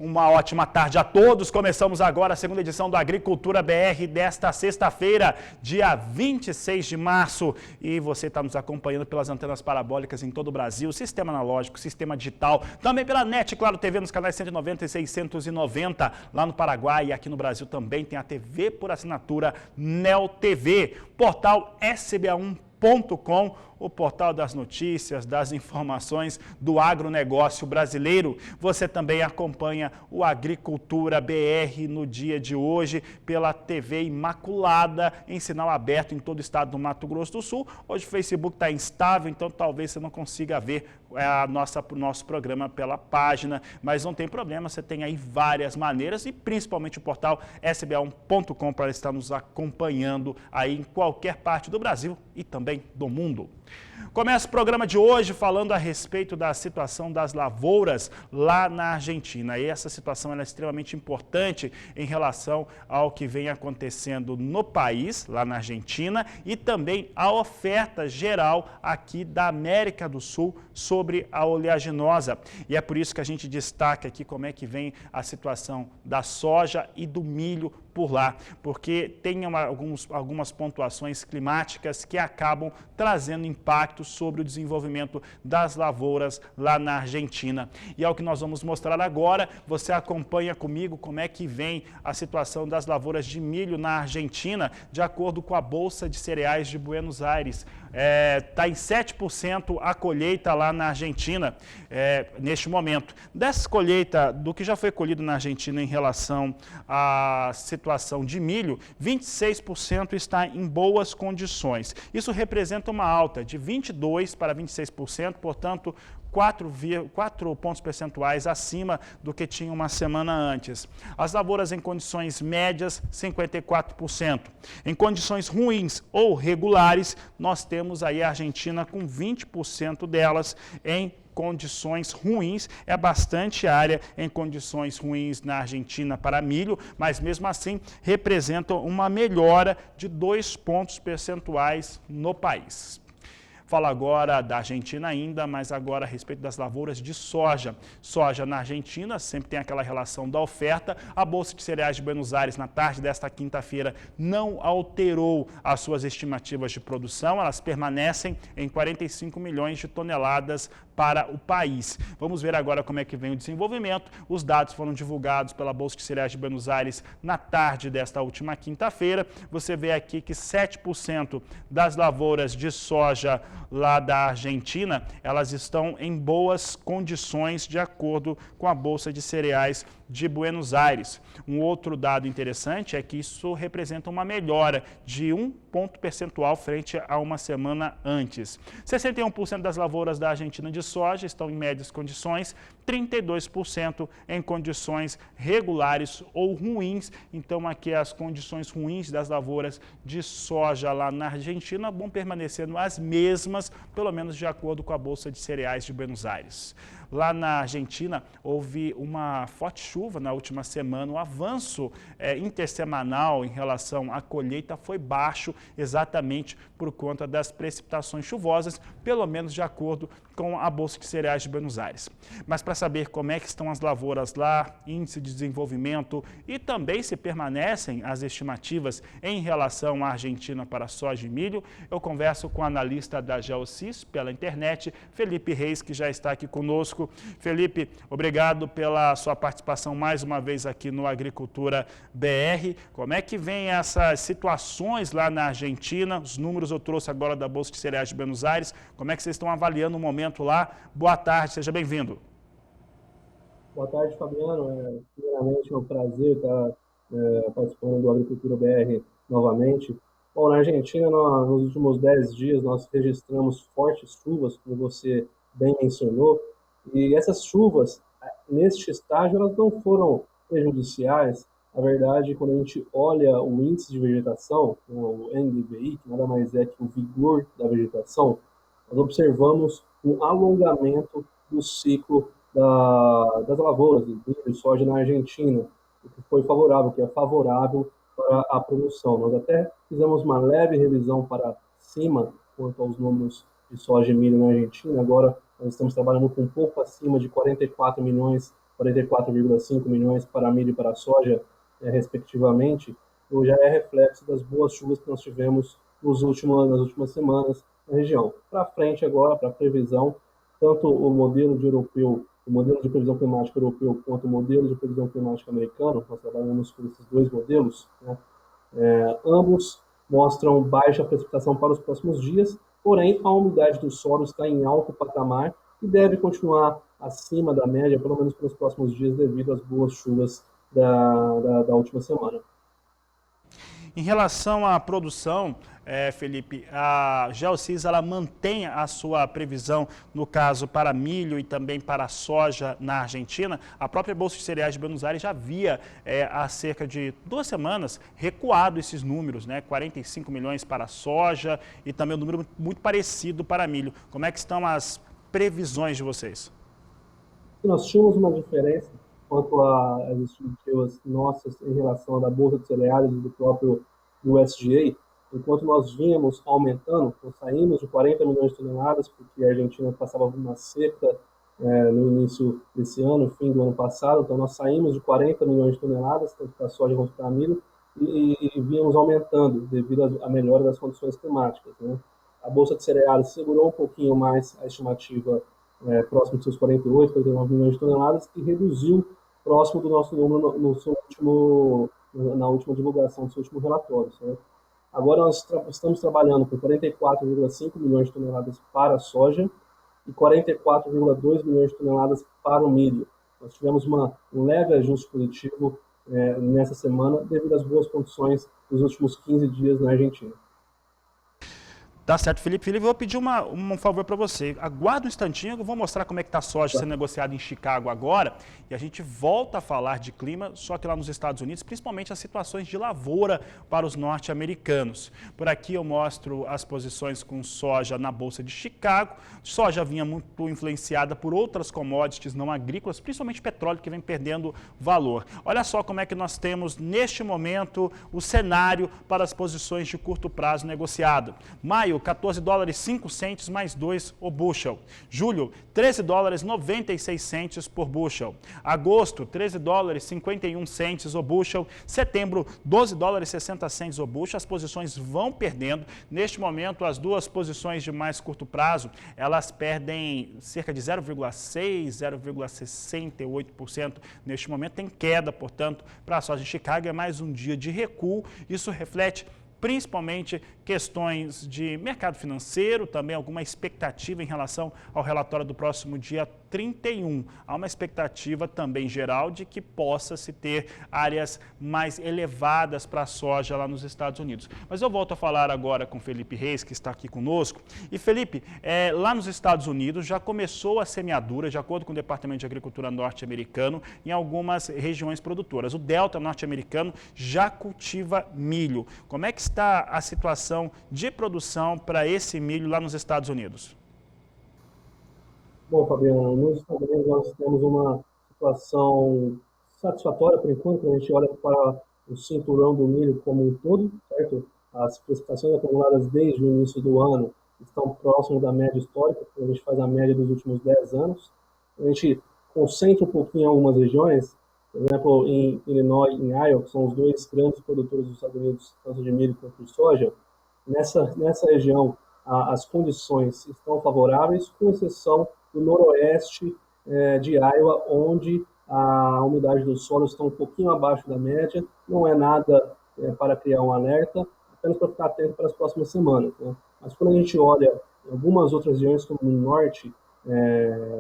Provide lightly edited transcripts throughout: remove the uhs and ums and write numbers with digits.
Uma ótima tarde a todos. Começamos agora a segunda edição do Agricultura BR desta sexta-feira, dia 26 de março. E você está nos acompanhando pelas antenas parabólicas em todo o Brasil, sistema analógico, sistema digital, também pela NET, Claro TV, nos canais 190 e 690, lá no Paraguai, e aqui no Brasil também tem a TV por assinatura Neo TV, portal sba1.com, o portal das notícias, das informações do agronegócio brasileiro. Você também acompanha o Agricultura BR no dia de hoje pela TV Imaculada, em sinal aberto em todo o estado do Mato Grosso do Sul. Hoje o Facebook está instável, então talvez você não consiga ver o nosso programa pela página, mas não tem problema, você tem aí várias maneiras e principalmente o portal sba1.com para estar nos acompanhando aí em qualquer parte do Brasil e também do mundo. Começa o programa de hoje falando a respeito da situação das lavouras lá na Argentina. E essa situação é extremamente importante em relação ao que vem acontecendo no país, lá na Argentina, e também a oferta geral aqui da América do Sul sobre a oleaginosa. E é por isso que a gente destaca aqui como é que vem a situação da soja e do milho por lá, porque tem algumas pontuações climáticas que acabam trazendo impacto sobre o desenvolvimento das lavouras lá na Argentina. E é o que nós vamos mostrar agora. Você acompanha comigo como é que vem a situação das lavouras de milho na Argentina, de acordo com a Bolsa de Cereais de Buenos Aires. Está em 7% a colheita lá na Argentina neste momento. Dessa colheita, do que já foi colhido na Argentina em relação à situação de milho, 26% está em boas condições. Isso representa uma alta de 22% para 26%, portanto, 4 pontos percentuais acima do que tinha uma semana antes. As lavouras em condições médias, 54%. Em condições ruins ou regulares, nós temos aí a Argentina com 20% delas em condições ruins. É bastante área em condições ruins na Argentina para milho, mas mesmo assim representam uma melhora de 2 pontos percentuais no país. Falo agora da Argentina ainda, mas agora a respeito das lavouras de soja. Soja na Argentina, sempre tem aquela relação da oferta. A Bolsa de Cereais de Buenos Aires, na tarde desta quinta-feira, não alterou as suas estimativas de produção. Elas permanecem em 45 milhões de toneladas para o país. Vamos ver agora como é que vem o desenvolvimento. Os dados foram divulgados pela Bolsa de Cereais de Buenos Aires na tarde desta última quinta-feira. Você vê aqui que 7% das lavouras de soja lá da Argentina, elas estão em boas condições de acordo com a Bolsa de Cereais de Buenos Aires. Um outro dado interessante é que isso representa uma melhora de 1 ponto percentual frente a uma semana antes. 61% das lavouras da Argentina de soja estão em médias condições, 32% em condições regulares ou ruins. Então aqui as condições ruins das lavouras de soja lá na Argentina vão permanecendo as mesmas, pelo menos de acordo com a Bolsa de Cereais de Buenos Aires. Lá na Argentina houve uma forte chuva na última semana, o avanço intersemanal em relação à colheita foi baixo exatamente por conta das precipitações chuvosas, pelo menos de acordo com a Bolsa de Cereais de Buenos Aires. Mas para saber como é que estão as lavouras lá, índice de desenvolvimento e também se permanecem as estimativas em relação à Argentina para soja e milho, eu converso com o analista da Geocis pela internet, Felipe Reis, que já está aqui conosco. Felipe, obrigado pela sua participação mais uma vez aqui no Agricultura BR. Como é que vem essas situações lá na Argentina? Os números eu trouxe agora da Bolsa de Cereais de Buenos Aires. Como é que vocês estão avaliando o momento lá? Boa tarde, seja bem-vindo. Boa tarde, Fabiano. Primeiramente, é um prazer estar participando do Agricultura BR novamente. Bom, na Argentina, nos últimos 10 dias, nós registramos fortes chuvas, como você bem mencionou, e essas chuvas, neste estágio, elas não foram prejudiciais. Na verdade, quando a gente olha o índice de vegetação, o NDVI, que nada mais é que o vigor da vegetação, nós observamos um alongamento do ciclo das lavouras de milho e soja na Argentina, o que foi favorável, que é favorável para a produção. Nós até fizemos uma leve revisão para cima quanto aos números de soja e milho na Argentina. Agora nós estamos trabalhando com um pouco acima de 44 milhões 44,5 milhões para milho e para soja, respectivamente, já é reflexo das boas chuvas que nós tivemos nas últimas semanas na região. Para frente agora, para a previsão, tanto o modelo de previsão climática europeu quanto o modelo de previsão climática americano, nós trabalhamos com esses dois modelos, né? Ambos mostram baixa precipitação para os próximos dias, porém a umidade do solo está em alto patamar e deve continuar acima da média, pelo menos pelos próximos dias, devido às boas chuvas da última semana. Em relação à produção, Felipe, a Geosys ela mantém a sua previsão, no caso, para milho e também para soja na Argentina. A própria Bolsa de Cereais de Buenos Aires já havia, há cerca de 2 semanas, recuado esses números, né? 45 milhões para soja e também um número muito parecido para milho. Como é que estão as previsões de vocês? Nós tínhamos uma diferença quanto às estimativas nossas em relação à da Bolsa de Cereais e do próprio USDA, enquanto nós vínhamos aumentando, nós saímos de 40 milhões de toneladas, porque a Argentina passava por uma seca no início desse ano, fim do ano passado, então nós saímos de 40 milhões de toneladas, tanto para soja quanto para milho, e vínhamos aumentando devido à melhora das condições climáticas, né? A Bolsa de Cereais segurou um pouquinho mais a estimativa próximo dos seus 48, 49 milhões de toneladas e reduziu próximo do nosso número na última divulgação do seu último relatório. Certo? Agora nós estamos trabalhando com 44,5 milhões de toneladas para a soja e 44,2 milhões de toneladas para o milho. Nós tivemos um leve ajuste positivo nessa semana devido às boas condições dos últimos 15 dias na Argentina. Tá certo, Felipe. Felipe, eu vou pedir um favor para você. Aguarda um instantinho, eu vou mostrar como é que está a soja sendo negociada em Chicago agora e a gente volta a falar de clima, só que lá nos Estados Unidos, principalmente as situações de lavoura para os norte-americanos. Por aqui eu mostro as posições com soja na Bolsa de Chicago. Soja vinha muito influenciada por outras commodities não agrícolas, principalmente petróleo, que vem perdendo valor. Olha só como é que nós temos, neste momento, o cenário para as posições de curto prazo negociado. Maio, 14 dólares 5 centes mais 2 o bushel. Julho, 13 dólares 96 centes por bushel. Agosto, 13 dólares 51 centes o bushel. Setembro, 12 dólares 60 centes o bushel. As posições vão perdendo. Neste momento, as duas posições de mais curto prazo, elas perdem cerca de 0,6, 0,68%. Neste momento tem queda, portanto, para a soja de Chicago é mais um dia de recuo. Isso reflete principalmente questões de mercado financeiro, também alguma expectativa em relação ao relatório do próximo dia 31. Há uma expectativa também geral de que possa se ter áreas mais elevadas para a soja lá nos Estados Unidos. Mas eu volto a falar agora com Felipe Reis, que está aqui conosco. E Felipe, lá nos Estados Unidos já começou a semeadura, de acordo com o Departamento de Agricultura norte-americano, em algumas regiões produtoras. O Delta norte-americano já cultiva milho. Como é que está a situação de produção para esse milho lá nos Estados Unidos? Bom, Fabiano, nos Estados Unidos nós temos uma situação satisfatória por enquanto, quando a gente olha para o cinturão do milho como um todo, certo? As precipitações acumuladas desde o início do ano estão próximo da média histórica, quando a gente faz a média dos últimos 10 anos. A gente concentra um pouquinho em algumas regiões, por exemplo, em Illinois e em Iowa, que são os dois grandes produtores dos Estados Unidos, tanto de milho quanto de soja. Nessa região, as condições estão favoráveis, com exceção do noroeste de Iowa, onde a umidade do solo está um pouquinho abaixo da média. Não é nada para criar um alerta, apenas para ficar atento para as próximas semanas, né? Mas quando a gente olha em algumas outras regiões, como no norte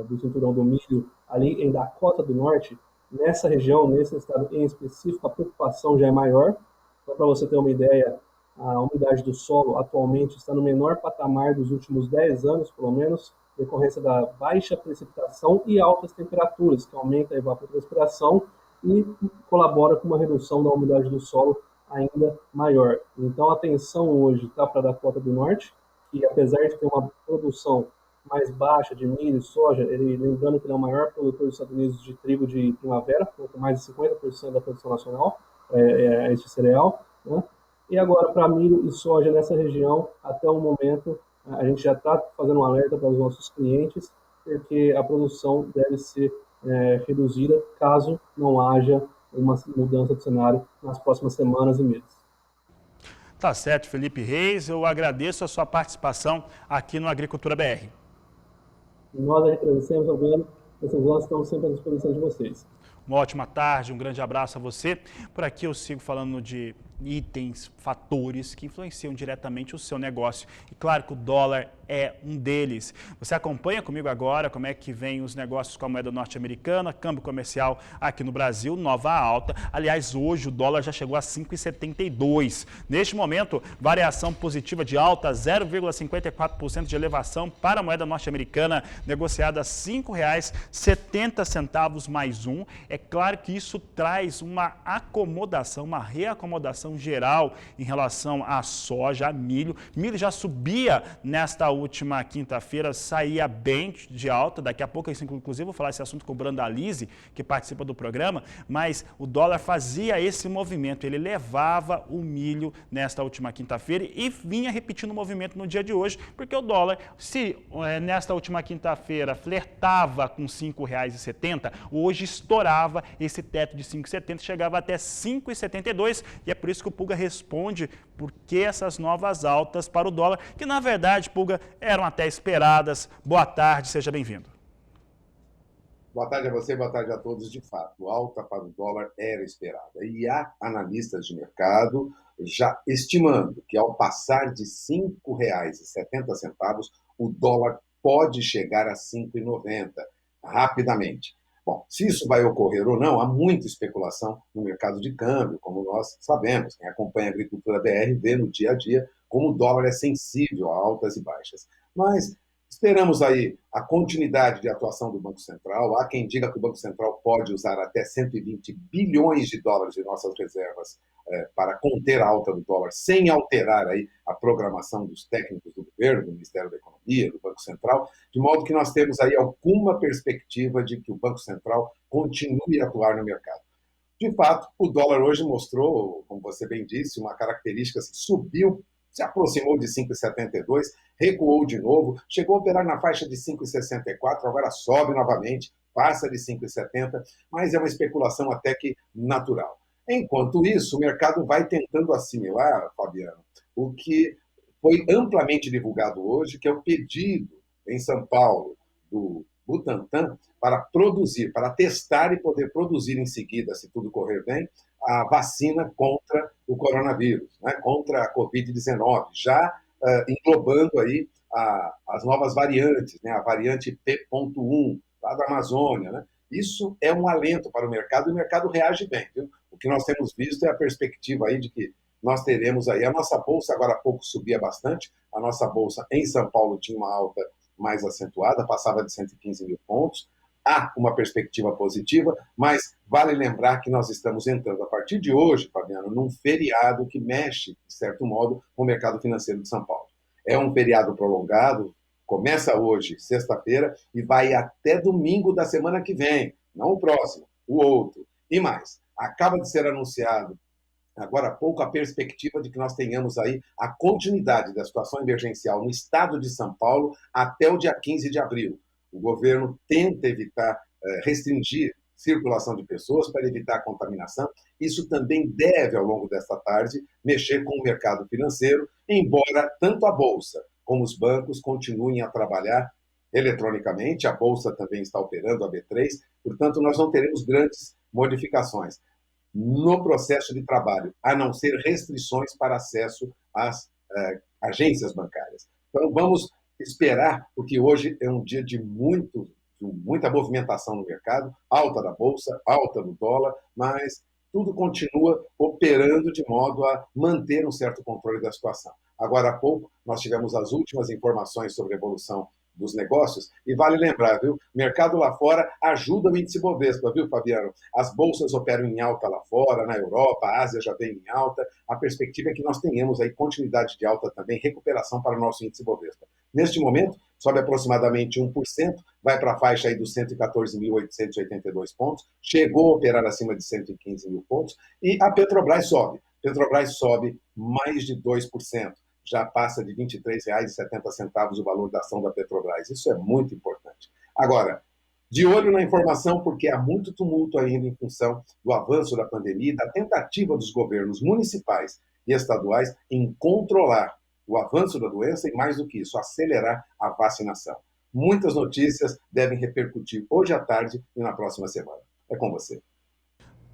do cinturão do milho, ali em Dakota do Norte, nessa região, nesse estado em específico, a preocupação já é maior. Só para você ter uma ideia, a umidade do solo atualmente está no menor patamar dos últimos 10 anos, pelo menos, decorrência da baixa precipitação e altas temperaturas, que aumenta a evapotranspiração e colabora com uma redução da umidade do solo ainda maior. Então, a atenção hoje está para a Dakota do Norte, que apesar de ter uma produção mais baixa de milho e soja, lembrando que ele é o maior produtor dos Estados Unidos de trigo de primavera, com mais de 50% da produção nacional, este cereal, né? E agora, para milho e soja nessa região, até o momento, a gente já está fazendo um alerta para os nossos clientes, porque a produção deve ser reduzida, caso não haja uma mudança de cenário nas próximas semanas e meses. Tá certo, Felipe Reis, eu agradeço a sua participação aqui no Agricultura BR. Nós agradecemos, Albano, nós estamos sempre à disposição de vocês. Uma ótima tarde, um grande abraço a você. Por aqui eu sigo falando de itens, fatores que influenciam diretamente o seu negócio. E claro que o dólar é um deles. Você acompanha comigo agora como é que vem os negócios com a moeda norte-americana, câmbio comercial aqui no Brasil, nova alta. Aliás, hoje o dólar já chegou a 5,72. Neste momento, variação positiva de alta, 0,54% de elevação para a moeda norte-americana, negociada a R$ 5,70 mais um. É claro que isso traz uma acomodação, uma reacomodação geral em relação à soja, a milho. Milho já subia nesta última quinta-feira, saía bem de alta. Daqui a pouco, inclusive, vou falar esse assunto com o Brandalize, que participa do programa, mas o dólar fazia esse movimento, ele levava o milho nesta última quinta-feira e vinha repetindo o movimento no dia de hoje, porque o dólar, se nesta última quinta-feira flertava com R$ 5,70, hoje estourava esse teto de 5,70, chegava até 5,72, e é por isso que o Pulga responde por que essas novas altas para o dólar, que na verdade, Pulga, eram até esperadas. Boa tarde, seja bem-vindo. Boa tarde a você, boa tarde a todos. De fato, alta para o dólar era esperada. E há analistas de mercado já estimando que ao passar de R$ 5,70, o dólar pode chegar a R$ 5,90 rapidamente. Bom, se isso vai ocorrer ou não, há muita especulação no mercado de câmbio, como nós sabemos. Quem acompanha a Agricultura BR vê no dia a dia como o dólar é sensível a altas e baixas. Mas esperamos aí a continuidade de atuação do Banco Central. Há quem diga que o Banco Central pode usar até 120 bilhões de dólares de nossas reservas para conter a alta do dólar, sem alterar aí a programação dos técnicos do governo, do Ministério da Economia, do Banco Central, de modo que nós temos aí alguma perspectiva de que o Banco Central continue a atuar no mercado. De fato, o dólar hoje mostrou, como você bem disse, uma característica, subiu, se aproximou de 5,72, recuou de novo, chegou a operar na faixa de 5,64, agora sobe novamente, passa de 5,70, mas é uma especulação até que natural. Enquanto isso, o mercado vai tentando assimilar, Fabiano, o que foi amplamente divulgado hoje, que é o pedido em São Paulo do Butantan para produzir, para testar e poder produzir em seguida, se tudo correr bem, a vacina contra o coronavírus, né, contra a Covid-19, já englobando aí as novas variantes, né, a variante P.1, lá da Amazônia, né? Isso é um alento para o mercado e o mercado reage bem, viu? O que nós temos visto é a perspectiva aí de que nós teremos aí a nossa bolsa, agora há pouco subia bastante, a nossa bolsa em São Paulo tinha uma alta mais acentuada, passava de 115 mil pontos, há uma perspectiva positiva, mas vale lembrar que nós estamos entrando a partir de hoje, Fabiano, num feriado que mexe, de certo modo, com o mercado financeiro de São Paulo. É um feriado prolongado, começa hoje, sexta-feira, e vai até domingo da semana que vem, não o próximo, o outro. E mais, acaba de ser anunciado agora há pouco a perspectiva de que nós tenhamos aí a continuidade da situação emergencial no estado de São Paulo até o dia 15 de abril. O governo tenta evitar, restringir circulação de pessoas para evitar a contaminação. Isso também deve, ao longo desta tarde, mexer com o mercado financeiro, embora tanto a Bolsa como os bancos continuem a trabalhar eletronicamente. A Bolsa também está operando, a B3, portanto, nós não teremos grandes modificações no processo de trabalho, a não ser restrições para acesso às agências bancárias. Então, vamos esperar, porque hoje é um dia de muita movimentação no mercado, alta da Bolsa, alta do dólar, mas tudo continua operando de modo a manter um certo controle da situação. Agora há pouco, nós tivemos as últimas informações sobre a evolução dos negócios, e vale lembrar, viu? Mercado lá fora ajuda o índice Bovespa, viu, Fabiano? As bolsas operam em alta lá fora, na Europa, a Ásia já vem em alta, a perspectiva é que nós tenhamos aí continuidade de alta também, recuperação para o nosso índice Bovespa. Neste momento, sobe aproximadamente 1%, vai para a faixa aí dos 114.882 pontos, chegou a operar acima de 115 mil pontos, e a Petrobras sobe. Petrobras sobe mais de 2%. Já passa de R$ 23,70 o valor da ação da Petrobras. Isso é muito importante. Agora, De olho na informação, porque há muito tumulto ainda em função do avanço da pandemia e da tentativa dos governos municipais e estaduais em controlar o avanço da doença e, mais do que isso, acelerar a vacinação. Muitas notícias devem repercutir hoje à tarde e na próxima semana. É com você.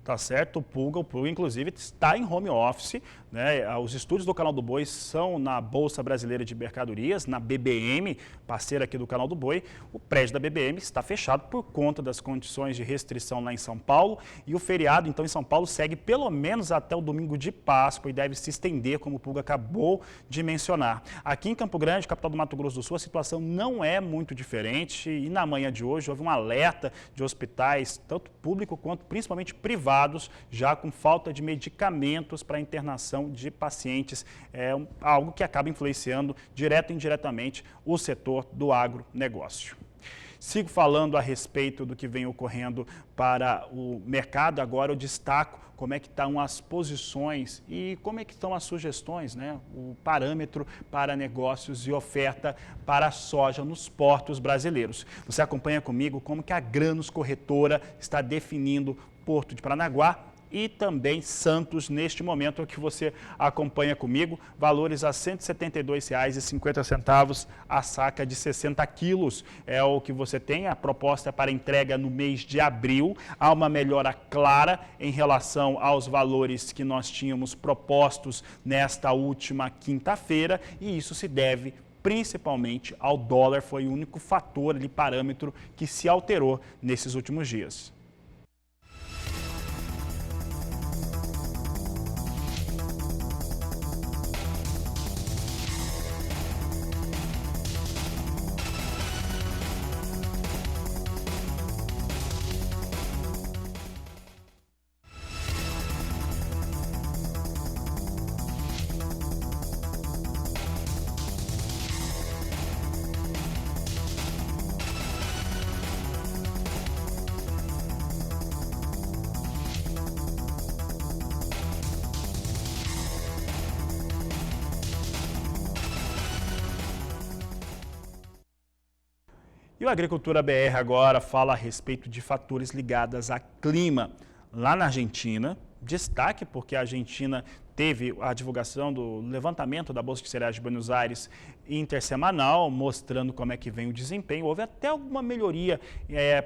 Tá certo, o Pulga inclusive está em home office, né? Os estúdios do Canal do Boi são na Bolsa Brasileira de Mercadorias, na BBM, parceira aqui do Canal do Boi. O prédio da BBM está fechado por conta das condições de restrição lá em São Paulo e o feriado, então, em São Paulo segue pelo menos até o domingo de Páscoa e deve se estender, como o Pulga acabou de mencionar. Aqui em Campo Grande, capital do Mato Grosso do Sul, a situação não é muito diferente e na manhã de hoje houve um alerta de hospitais, tanto público quanto principalmente privados, já com falta de medicamentos para internação de pacientes, algo que acaba influenciando direto e indiretamente o setor do agronegócio. Sigo falando a respeito do que vem ocorrendo para o mercado, agora eu destaco como é que estão as posições e como é que estão as sugestões, né? O parâmetro para negócios e oferta para a soja nos portos brasileiros. Você acompanha comigo como que a Grãos Corretora está definindo Porto de Paranaguá e também Santos, neste momento que você acompanha comigo, valores a R$ 172,50 a saca de 60 quilos. É o que você tem, a proposta para entrega no mês de abril. Há uma melhora clara em relação aos valores que nós tínhamos propostos nesta última quinta-feira e isso se deve principalmente ao dólar, foi o único fator ali, parâmetro que se alterou nesses últimos dias. E o Agricultura BR agora fala a respeito de fatores ligados a clima. Lá na Argentina, destaque porque a Argentina teve a divulgação do levantamento da Bolsa de Cereais de Buenos Aires intersemanal, mostrando como é que vem o desempenho. Houve até alguma melhoria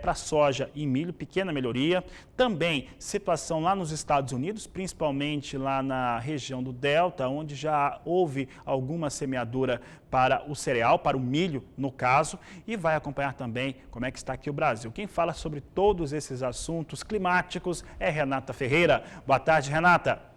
para soja e milho, pequena melhoria. Também situação lá nos Estados Unidos, principalmente lá na região do Delta, onde já houve alguma semeadura para o cereal, para o milho, no caso, e vai acompanhar também como é que está aqui o Brasil. Quem fala sobre todos esses assuntos climáticos é Renata Ferreira. Boa tarde, Renata.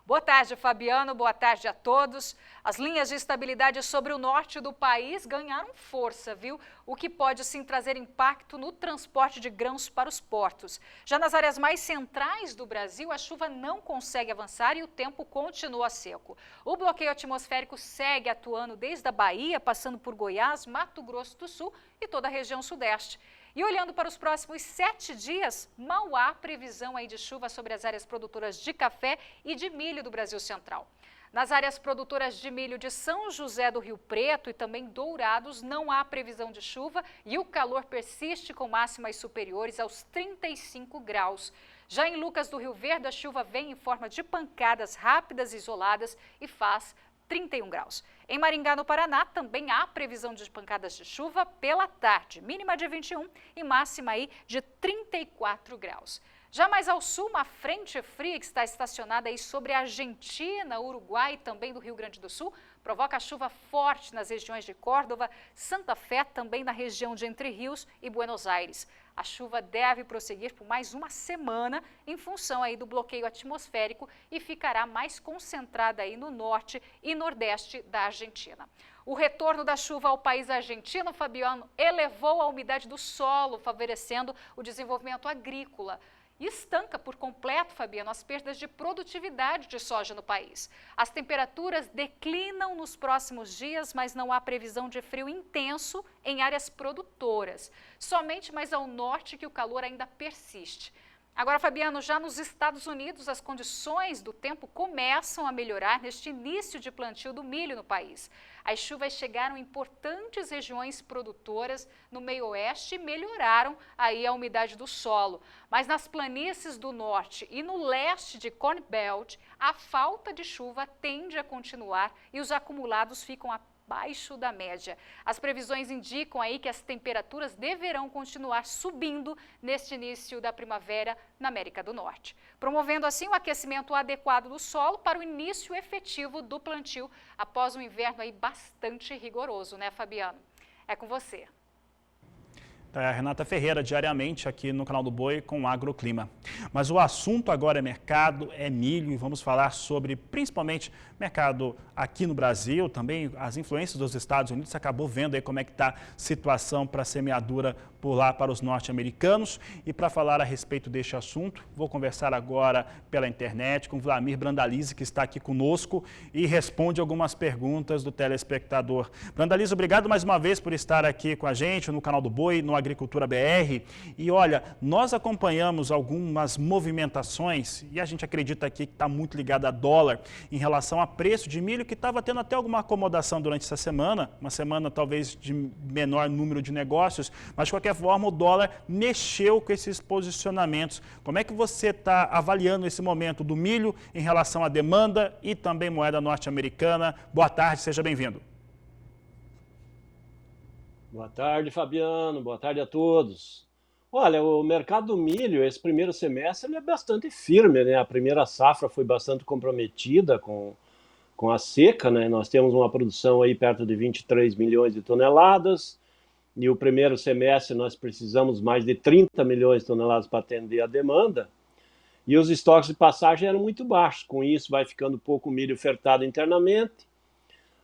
Boa tarde, Fabiano. Boa tarde a todos. As linhas de estabilidade sobre o norte do país ganharam força, viu? O que pode sim trazer impacto no transporte de grãos para os portos. Já nas áreas mais centrais do Brasil, a chuva não consegue avançar e o tempo continua seco. O bloqueio atmosférico segue atuando desde a Bahia, passando por Goiás, Mato Grosso do Sul e toda a região sudeste. E olhando para os próximos 7 dias, mal há previsão aí de chuva sobre as áreas produtoras de café e de milho do Brasil Central. Nas áreas produtoras de milho de São José do Rio Preto e também Dourados, não há previsão de chuva e o calor persiste com máximas superiores aos 35 graus. Já em Lucas do Rio Verde, a chuva vem em forma de pancadas rápidas e isoladas e faz 31 graus. Em Maringá, no Paraná, também há previsão de pancadas de chuva pela tarde, mínima de 21 e máxima aí de 34 graus. Já mais ao sul, uma frente fria que está estacionada aí sobre a Argentina, Uruguai e também do Rio Grande do Sul, provoca chuva forte nas regiões de Córdoba, Santa Fé, também na região de Entre Rios e Buenos Aires. A chuva deve prosseguir por mais uma semana em função aí do bloqueio atmosférico e ficará mais concentrada aí no norte e nordeste da Argentina. O retorno da chuva ao país argentino, Fabiano, elevou a umidade do solo, favorecendo o desenvolvimento agrícola. E estanca por completo, Fabiano, as perdas de produtividade de soja no país. As temperaturas declinam nos próximos dias, mas não há previsão de frio intenso em áreas produtoras. Somente mais ao norte que o calor ainda persiste. Agora, Fabiano, já nos Estados Unidos, as condições do tempo começam a melhorar neste início de plantio do milho no país. as chuvas chegaram em importantes regiões produtoras no meio oeste e melhoraram aí a umidade do solo. Mas nas planícies do norte e no leste de Corn Belt, a falta de chuva tende a continuar e os acumulados ficam abaixo da média. As previsões indicam aí que as temperaturas deverão continuar subindo neste início da primavera na América do Norte, promovendo assim o aquecimento adequado do solo para o início efetivo do plantio após um inverno aí bastante rigoroso, né, Fabiano? É com você. A Renata Ferreira, diariamente aqui no canal do Boi com o Agroclima. Mas o assunto agora é mercado, é milho e vamos falar sobre principalmente mercado aqui no Brasil, também as influências dos Estados Unidos. Você acabou vendo aí como é que está a situação para a semeadura por lá para os norte-americanos. E para falar a respeito deste assunto, vou conversar agora pela internet com Vlamir Brandalize, que está aqui conosco e responde algumas perguntas do telespectador. Brandalize, obrigado mais uma vez por estar aqui com a gente no canal do Boi, no Agricultura BR. E olha, nós acompanhamos algumas movimentações e a gente acredita aqui que está muito ligado a dólar em relação a preço de milho, que estava tendo até alguma acomodação durante essa semana, uma semana talvez de menor número de negócios, mas de qualquer forma o dólar mexeu com esses posicionamentos. Como é que você está avaliando esse momento do milho em relação à demanda e também moeda norte-americana? Boa tarde, seja bem-vindo. Boa tarde, Fabiano. Boa tarde a todos. Olha, o mercado do milho, esse primeiro semestre, ele é bastante firme, né? A primeira safra foi bastante comprometida com a seca, né? Nós temos uma produção aí perto de 23 milhões de toneladas e o primeiro semestre nós precisamos mais de 30 milhões de toneladas para atender a demanda e os estoques de passagem eram muito baixos. Com isso vai ficando pouco milho ofertado internamente.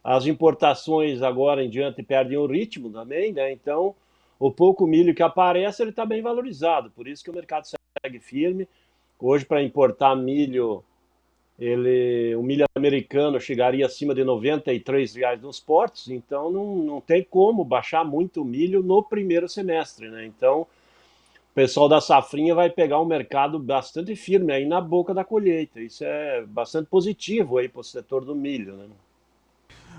As importações agora em diante perdem o ritmo também, né? Então, o pouco milho que aparece, ele está bem valorizado. Por isso que o mercado segue firme. Hoje, para importar milho, o milho americano chegaria acima de R$ 93 nos portos. Então, não tem como baixar muito o milho no primeiro semestre, né? Então, o pessoal da safrinha vai pegar um mercado bastante firme aí na boca da colheita. Isso é bastante positivo aí para o setor do milho, né?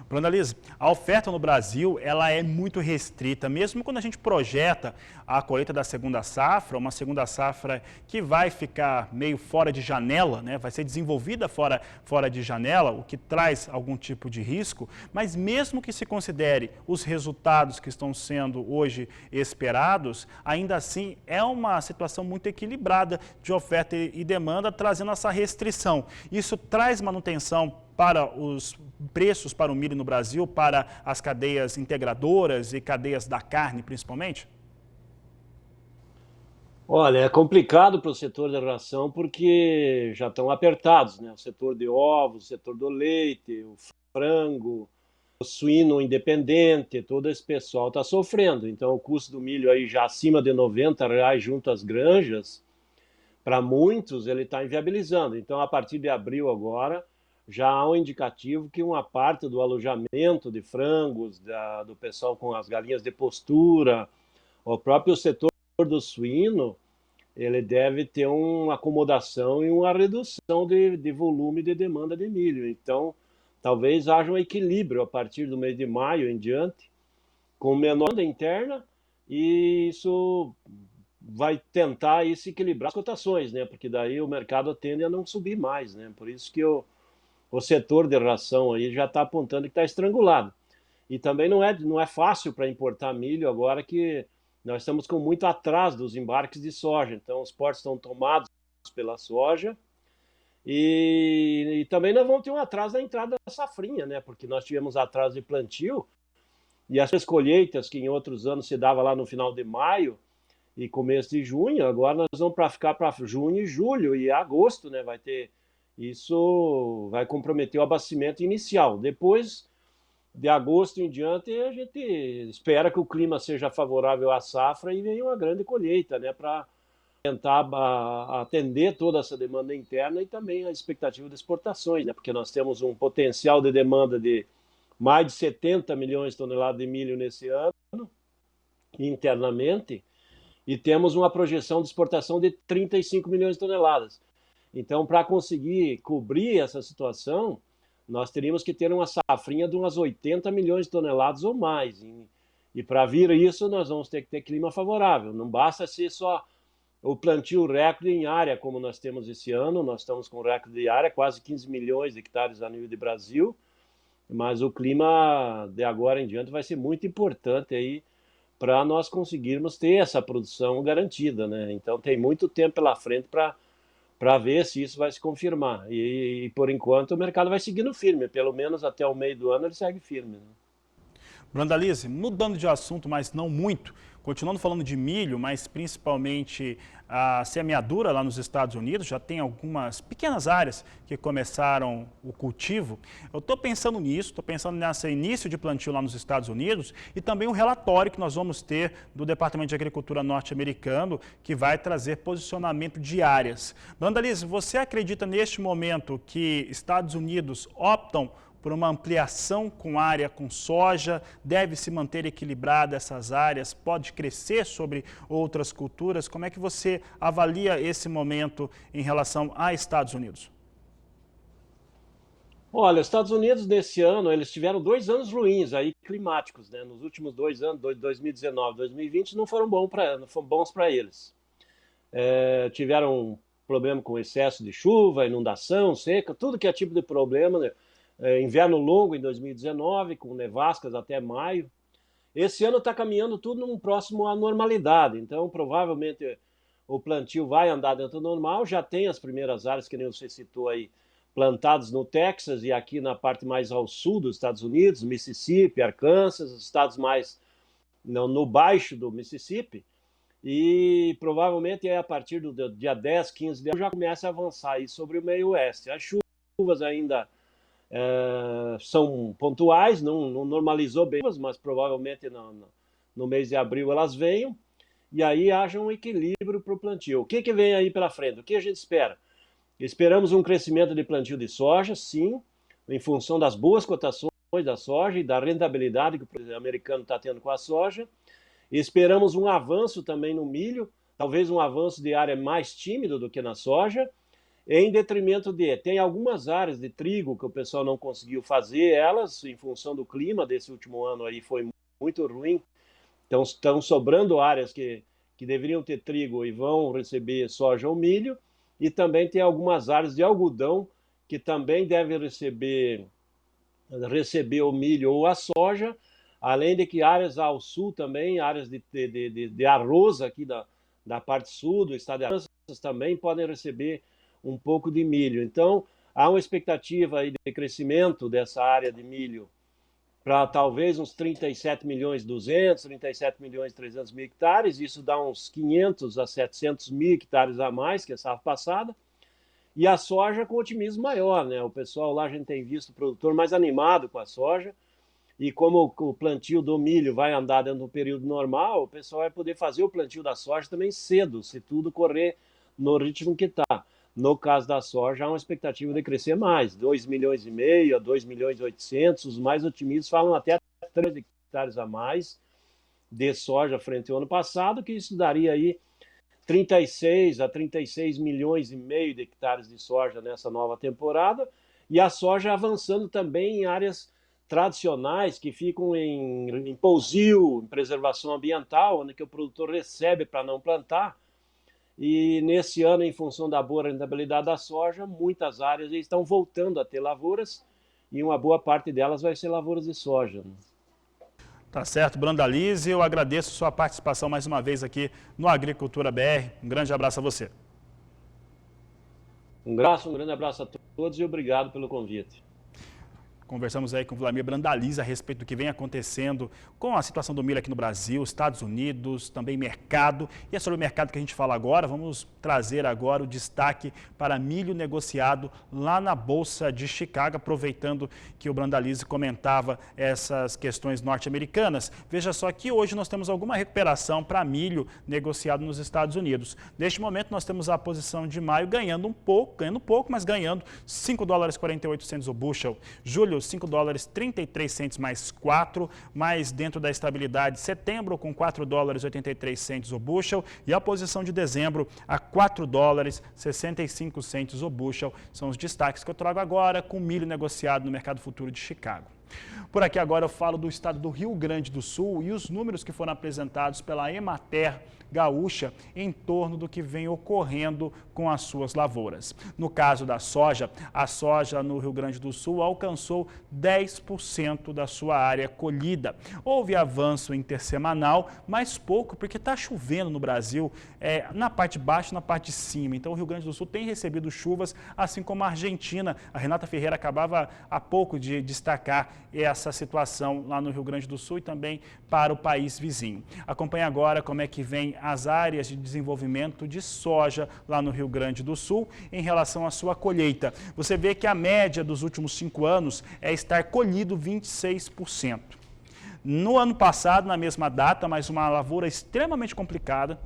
Brandalize, a oferta no Brasil ela é muito restrita, mesmo quando a gente projeta a colheita da segunda safra, uma segunda safra que vai ficar meio fora de janela, né? Vai ser desenvolvida fora de janela, o que traz algum tipo de risco, mas mesmo que se considere os resultados que estão sendo hoje esperados, ainda assim é uma situação muito equilibrada de oferta e demanda, trazendo essa restrição. Isso traz manutenção para os preços para o milho no Brasil, para as cadeias integradoras e cadeias da carne, principalmente? Olha, é complicado para o setor da ração porque já estão apertados, né? O setor de ovos, o setor do leite, o frango, o suíno independente, todo esse pessoal está sofrendo. Então, o custo do milho aí já acima de R$ 90 junto às granjas, para muitos ele está inviabilizando. Então, a partir de abril agora, já há um indicativo que uma parte do alojamento de frangos, do pessoal com as galinhas de postura, o próprio setor do suíno, ele deve ter uma acomodação e uma redução de volume de demanda de milho. Então, talvez haja um equilíbrio a partir do mês de maio em diante, com menor demanda interna, e isso vai tentar aí se equilibrar as cotações, né? Porque daí o mercado tende a não subir mais, né? Por isso que o setor de ração aí já está apontando que está estrangulado. E também não é fácil para importar milho agora que nós estamos com muito atraso dos embarques de soja. Então, os portos estão tomados pela soja e também nós vamos ter um atraso na entrada da safrinha, né? Porque nós tivemos atraso de plantio e as colheitas que em outros anos se dava lá no final de maio e começo de junho, agora nós vamos ficar para junho e julho e agosto, né? Vai ter... Isso vai comprometer o abastecimento inicial. Depois de agosto em diante, a gente espera que o clima seja favorável à safra e venha uma grande colheita, né, para tentar atender toda essa demanda interna e também a expectativa de exportações, né, porque nós temos um potencial de demanda de mais de 70 milhões de toneladas de milho nesse ano, internamente, e temos uma projeção de exportação de 35 milhões de toneladas. Então, para conseguir cobrir essa situação, nós teríamos que ter uma safrinha de umas 80 milhões de toneladas ou mais. E para vir isso, nós vamos ter que ter clima favorável. Não basta ser só o plantio recorde em área, como nós temos esse ano. Nós estamos com recorde de área, quase 15 milhões de hectares a nível de Brasil. Mas o clima de agora em diante vai ser muito importante aí para nós conseguirmos ter essa produção garantida, né? Então tem muito tempo pela frente para ver se isso vai se confirmar. E por enquanto o mercado vai seguindo firme, pelo menos até o meio do ano ele segue firme, né? Brandalize, mudando de assunto, mas não muito, continuando falando de milho, mas principalmente a semeadura lá nos Estados Unidos, já tem algumas pequenas áreas que começaram o cultivo. Eu estou pensando nisso, estou pensando nesse início de plantio lá nos Estados Unidos e também o relatório que nós vamos ter do Departamento de Agricultura norte-americano, que vai trazer posicionamento de áreas. Brandalize, você acredita neste momento que Estados Unidos optam por uma ampliação com área com soja, deve se manter equilibrada essas áreas, pode crescer sobre outras culturas? Como é que você avalia esse momento em relação a Estados Unidos? Olha, os Estados Unidos nesse ano, eles tiveram 2 anos ruins aí, climáticos, né? Nos últimos 2 anos, 2019 e 2020, não foram bons para eles. Tiveram um problema com excesso de chuva, inundação, seca, tudo que é tipo de problema, né? Inverno longo em 2019, com nevascas até maio. Esse ano está caminhando tudo num próximo à normalidade, então provavelmente o plantio vai andar dentro do normal. Já tem as primeiras áreas, que nem você citou aí, plantadas no Texas e aqui na parte mais ao sul dos Estados Unidos, Mississippi, Arkansas, os estados mais no baixo do Mississippi. E provavelmente a partir do dia 10, 15 de abril já começa a avançar aí sobre o meio oeste. As chuvas ainda são pontuais, não normalizou bem, mas provavelmente no mês de abril elas venham, e aí haja um equilíbrio para o plantio. O que vem aí pela frente? O que a gente espera? Esperamos um crescimento de plantio de soja, sim, em função das boas cotações da soja e da rentabilidade que o americano está tendo com a soja. Esperamos um avanço também no milho, talvez um avanço de área mais tímido do que na soja, em detrimento tem algumas áreas de trigo que o pessoal não conseguiu fazer, elas, em função do clima desse último ano aí, foi muito ruim. Então, estão sobrando áreas que deveriam ter trigo e vão receber soja ou milho, e também tem algumas áreas de algodão que também devem receber o milho ou a soja, além de que áreas ao sul também, áreas de arroz aqui da parte sul do estado de Arkansas também podem receber um pouco de milho. Então, há uma expectativa aí de crescimento dessa área de milho para talvez uns 37 milhões 200, 37 milhões 300 mil hectares. Isso dá uns 500 a 700 mil hectares a mais que a safra passada. E a soja com otimismo maior, né? O pessoal lá, a gente tem visto o produtor mais animado com a soja. E como o plantio do milho vai andar dentro do período normal, o pessoal vai poder fazer o plantio da soja também cedo, se tudo correr no ritmo que está. No caso da soja, há uma expectativa de crescer mais, 2 milhões e meio a 2 milhões e 800, os mais otimistas falam até 3 hectares a mais de soja frente ao ano passado, que isso daria aí 36 a 36 milhões e meio de hectares de soja nessa nova temporada, e a soja avançando também em áreas tradicionais que ficam em pousio, em preservação ambiental, onde que o produtor recebe para não plantar. E nesse ano, em função da boa rentabilidade da soja, muitas áreas estão voltando a ter lavouras e uma boa parte delas vai ser lavouras de soja. Tá certo, Brandalize, eu agradeço sua participação mais uma vez aqui no Agricultura BR. Um grande abraço a você. Um grande abraço a todos e obrigado pelo convite. Conversamos aí com o Vladimir Brandalize a respeito do que vem acontecendo com a situação do milho aqui no Brasil, Estados Unidos, também mercado. E é sobre o mercado que a gente fala agora. Vamos trazer agora o destaque para milho negociado lá na Bolsa de Chicago, aproveitando que o Brandalize comentava essas questões norte-americanas. Veja só que hoje nós temos alguma recuperação para milho negociado nos Estados Unidos. Neste momento nós temos a posição de maio ganhando pouco, mas ganhando $5,48 o bushel. Julho, janeiro, 5 dólares 33 centes mais 4, mais dentro da estabilidade setembro com 4 dólares 83 centes o bushel e a posição de dezembro a 4 dólares 65 centes o bushel. São os destaques que eu trago agora com milho negociado no mercado futuro de Chicago. Por aqui agora eu falo do estado do Rio Grande do Sul e os números que foram apresentados pela Emater Gaúcha em torno do que vem ocorrendo com as suas lavouras. No caso da soja, a soja no Rio Grande do Sul alcançou 10% da sua área colhida. Houve avanço intersemanal, mas pouco, porque está chovendo no Brasil, na parte de baixo e na parte de cima. Então o Rio Grande do Sul tem recebido chuvas, assim como a Argentina. A Renata Ferreira acabava há pouco de destacar essa situação lá no Rio Grande do Sul e também para o país vizinho. Acompanhe agora como é que vem as áreas de desenvolvimento de soja lá no Rio Grande do Sul em relação à sua colheita. Você vê que a média dos últimos 5 anos é estar colhido 26%. No ano passado, na mesma data, mas uma lavoura extremamente complicada,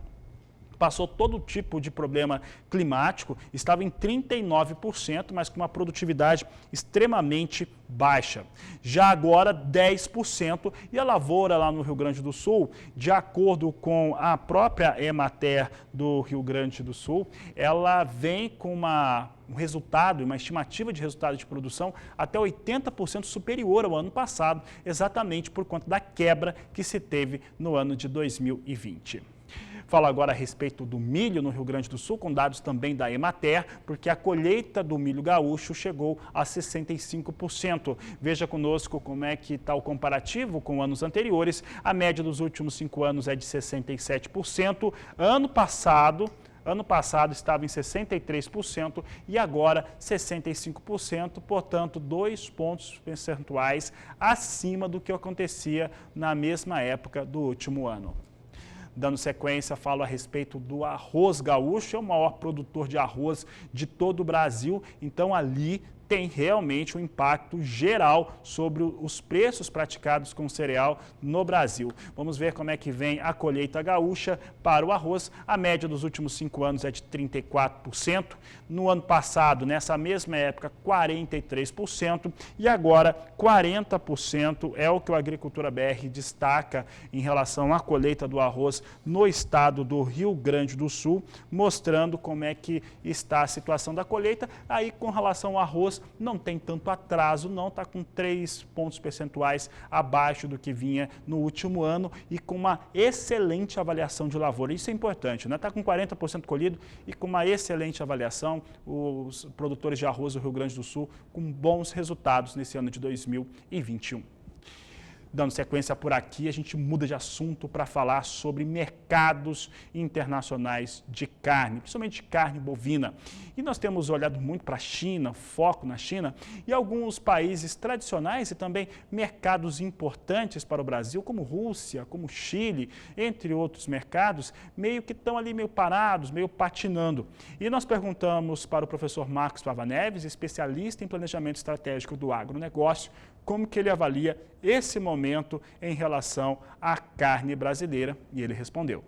passou todo tipo de problema climático, estava em 39%, mas com uma produtividade extremamente baixa. Já agora 10%, e a lavoura lá no Rio Grande do Sul, de acordo com a própria Emater do Rio Grande do Sul, ela vem com um resultado, uma estimativa de resultado de produção até 80% superior ao ano passado, exatamente por conta da quebra que se teve no ano de 2020. Falo agora a respeito do milho no Rio Grande do Sul, com dados também da Emater, porque a colheita do milho gaúcho chegou a 65%. Veja conosco como é que está o comparativo com anos anteriores. A média dos últimos 5 anos é de 67%. Ano passado estava em 63% e agora 65%, portanto, 2 pontos percentuais acima do que acontecia na mesma época do último ano. Dando sequência, falo a respeito do arroz gaúcho, é o maior produtor de arroz de todo o Brasil, então ali tem realmente um impacto geral sobre os preços praticados com cereal no Brasil. Vamos ver como é que vem a colheita gaúcha para o arroz. A média dos últimos 5 anos é de 34%. No ano passado, nessa mesma época, 43%. E agora, 40% é o que o Agricultura BR destaca em relação à colheita do arroz no estado do Rio Grande do Sul, mostrando como é que está a situação da colheita. Aí, com relação ao arroz, não tem tanto atraso, não, está com 3 pontos percentuais abaixo do que vinha no último ano e com uma excelente avaliação de lavoura. Isso é importante, né? Está com 40% colhido e com uma excelente avaliação, os produtores de arroz do Rio Grande do Sul com bons resultados nesse ano de 2021. Dando sequência por aqui, a gente muda de assunto para falar sobre mercados internacionais de carne, principalmente de carne bovina. E nós temos olhado muito para a China, foco na China, e alguns países tradicionais e também mercados importantes para o Brasil, como Rússia, como Chile, entre outros mercados, meio que estão ali meio parados, meio patinando. E nós perguntamos para o professor Marcos Fava Neves, especialista em planejamento estratégico do agronegócio, como que ele avalia esse momento em relação à carne brasileira, e ele respondeu.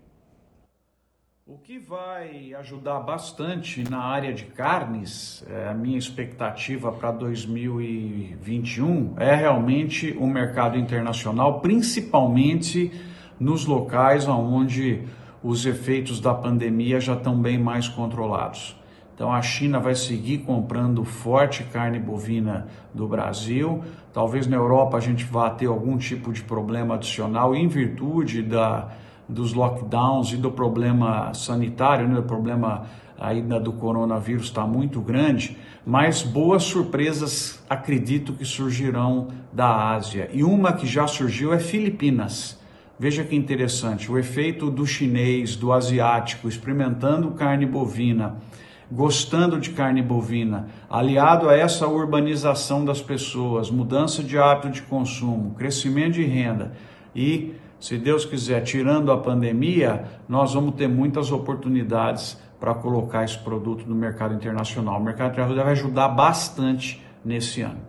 O que vai ajudar bastante na área de carnes, a minha expectativa para 2021 é realmente o mercado internacional, principalmente nos locais onde os efeitos da pandemia já estão bem mais controlados. Então a China vai seguir comprando forte carne bovina do Brasil. Talvez na Europa a gente vá ter algum tipo de problema adicional em virtude dos lockdowns e do problema sanitário, né? O problema ainda do coronavírus está muito grande, mas boas surpresas acredito que surgirão da Ásia. E uma que já surgiu é Filipinas. Veja que interessante, o efeito do chinês, do asiático, experimentando carne bovina, gostando de carne bovina, aliado a essa urbanização das pessoas, mudança de hábito de consumo, crescimento de renda e, se Deus quiser, tirando a pandemia, nós vamos ter muitas oportunidades para colocar esse produto no mercado internacional. O mercado internacional vai ajudar bastante nesse ano.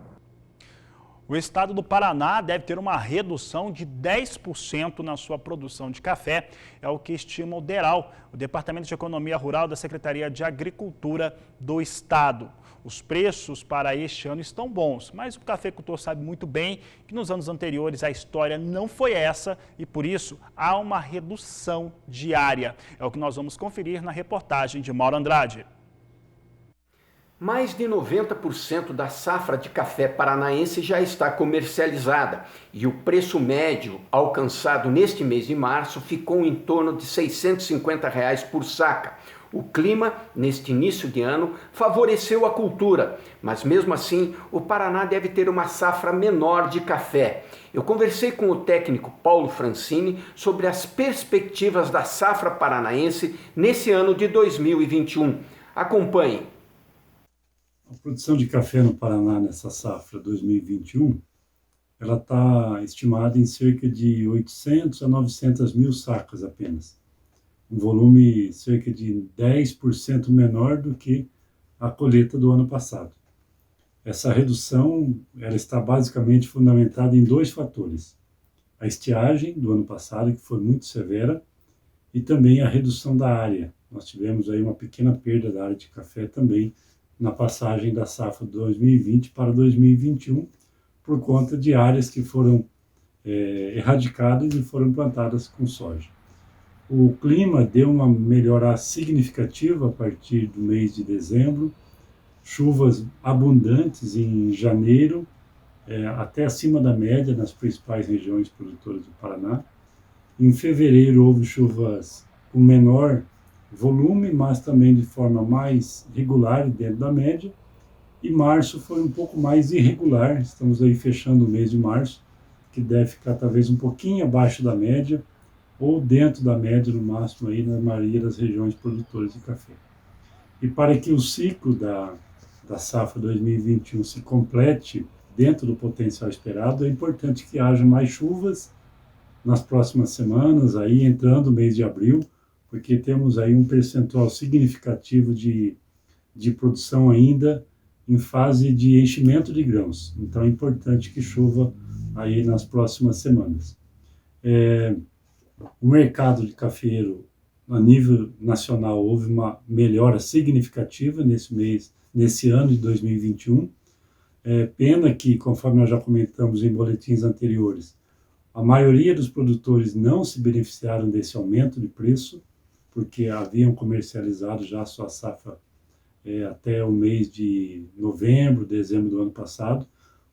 O estado do Paraná deve ter uma redução de 10% na sua produção de café, é o que estima o DERAL, o Departamento de Economia Rural da Secretaria de Agricultura do Estado. Os preços para este ano estão bons, mas o cafeicultor sabe muito bem que nos anos anteriores a história não foi essa e, por isso, há uma redução diária. É o que nós vamos conferir na reportagem de Mauro Andrade. Mais de 90% da safra de café paranaense já está comercializada e o preço médio alcançado neste mês de março ficou em torno de R$ 650 por saca. O clima, neste início de ano, favoreceu a cultura, mas mesmo assim o Paraná deve ter uma safra menor de café. Eu conversei com o técnico Paulo Francini sobre as perspectivas da safra paranaense nesse ano de 2021. Acompanhe. A produção de café no Paraná nessa safra 2021, ela está estimada em cerca de 800 a 900 mil sacas apenas. Um volume cerca de 10% menor do que a colheita do ano passado. Essa redução ela está basicamente fundamentada em dois fatores. A estiagem do ano passado, que foi muito severa, e também a redução da área. Nós tivemos aí uma pequena perda da área de café também, na passagem da safra de 2020 para 2021, por conta de áreas que foram erradicadas e foram plantadas com soja. O clima deu uma melhora significativa a partir do mês de dezembro, chuvas abundantes em janeiro, até acima da média nas principais regiões produtoras do Paraná. Em fevereiro houve chuvas com menor volume, mas também de forma mais regular dentro da média. E março foi um pouco mais irregular, estamos aí fechando o mês de março, que deve ficar talvez um pouquinho abaixo da média, ou dentro da média no máximo aí na maioria das regiões produtoras de café. E para que o ciclo da safra 2021 se complete dentro do potencial esperado, é importante que haja mais chuvas nas próximas semanas, aí entrando o mês de abril, porque temos aí um percentual significativo de produção ainda em fase de enchimento de grãos. Então é importante que chova aí nas próximas semanas. O mercado de cafeiro, a nível nacional, houve uma melhora significativa nesse ano de 2021. Pena que, conforme nós já comentamos em boletins anteriores, a maioria dos produtores não se beneficiaram desse aumento de preço, porque haviam comercializado já a sua safra até o mês de novembro, dezembro do ano passado.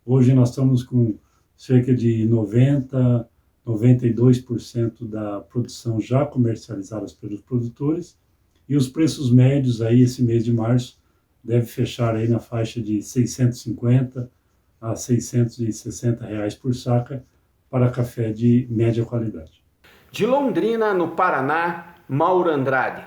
Hoje nós estamos com cerca de 92% da produção já comercializada pelos produtores, e os preços médios aí esse mês de março deve fechar aí na faixa de R$ 650 a R$ 660 por saca para café de média qualidade. De Londrina, no Paraná, Mauro Andrade.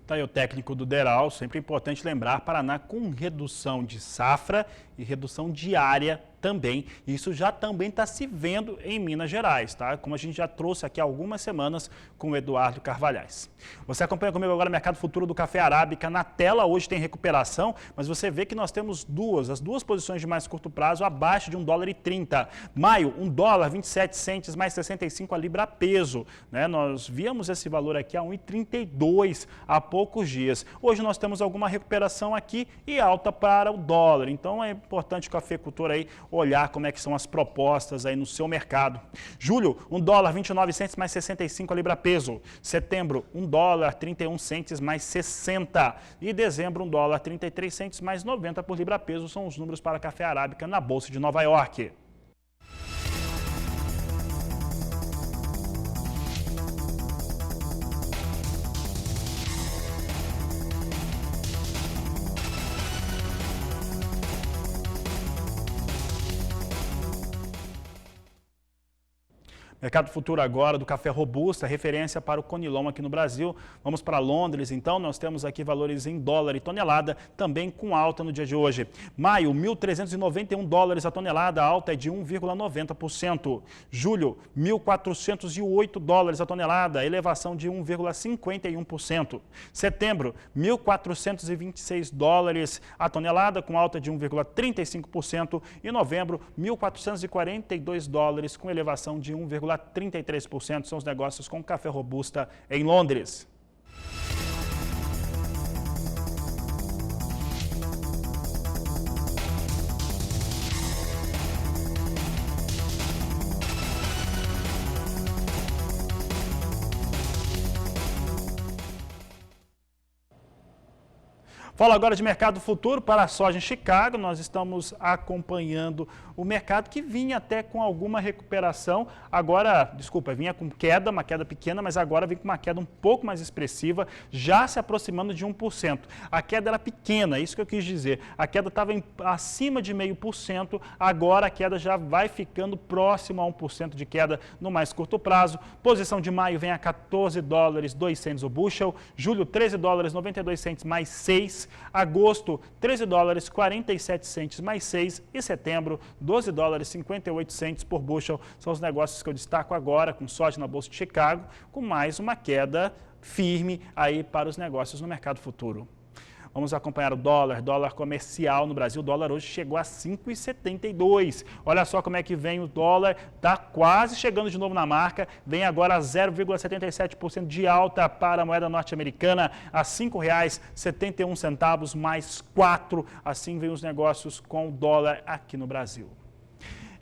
Está aí o técnico do DERAL, sempre importante lembrar, Paraná com redução de safra e redução diária também. Isso já também está se vendo em Minas Gerais, tá? Como a gente já trouxe aqui há algumas semanas com o Eduardo Carvalhais. Você acompanha comigo agora o mercado futuro do café arábica. Na tela hoje tem recuperação, mas você vê que nós temos as duas posições de mais curto prazo abaixo de $1,30. Maio, $1,27 mais 65 a libra peso, né? Nós víamos esse valor aqui a 1,32 há poucos dias. Hoje nós temos alguma recuperação aqui e alta para o dólar. Então é importante o cafeicultor aí olhar como é que são as propostas aí no seu mercado. Julho, $1,29 mais 65 a libra peso. Setembro, $1,31 mais 60. E dezembro, $1,33 mais 90 por libra peso. São os números para café arábica na Bolsa de Nova York. Mercado futuro agora do café robusta, referência para o Conilon aqui no Brasil. Vamos para Londres, então, nós temos aqui valores em dólar e tonelada, também com alta no dia de hoje. Maio, 1.391 dólares a tonelada, a alta é de 1,90%. Julho, 1.408 dólares a tonelada, elevação de 1,51%. Setembro, 1.426 dólares a tonelada, com alta de 1,35%. E novembro, 1.442 dólares, com elevação de 1,33%. São os negócios com café robusta em Londres. Fala agora de mercado futuro para a soja em Chicago. Nós estamos acompanhando o mercado que vinha até com alguma recuperação. Agora, desculpa, vinha com queda, uma queda pequena, mas agora vem com uma queda um pouco mais expressiva, já se aproximando de 1%. A queda era pequena, isso que eu quis dizer. A queda estava acima de 0,5%, agora a queda já vai ficando próximo a 1% de queda no mais curto prazo. Posição de maio vem a 14 dólares 2 cents o bushel, julho 13 dólares 92 cents mais 6, agosto 13 dólares 47 cents mais 6 e setembro 12 dólares 58 cents por bushel. São os negócios que eu destaco agora com soja na Bolsa de Chicago, com mais uma queda firme aí para os negócios no mercado futuro. Vamos acompanhar o dólar comercial no Brasil. O dólar hoje chegou a 5,72. Olha só como é que vem o dólar, está quase chegando de novo na marca. Vem agora a 0,77% de alta para a moeda norte-americana, a R$ 5,71 mais 4. Assim vem os negócios com o dólar aqui no Brasil.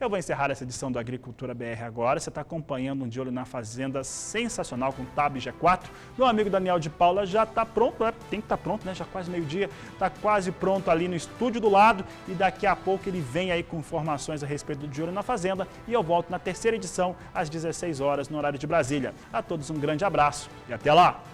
Eu vou encerrar essa edição do Agricultura BR agora. Você está acompanhando um De Olho na Fazenda sensacional com o TAB G4. Meu amigo Daniel de Paula já está pronto, tem que estar pronto, né? Já quase meio-dia, está quase pronto ali no estúdio do lado e daqui a pouco ele vem aí com informações a respeito do De Olho na Fazenda e eu volto na terceira edição às 16 horas no horário de Brasília. A todos um grande abraço e até lá!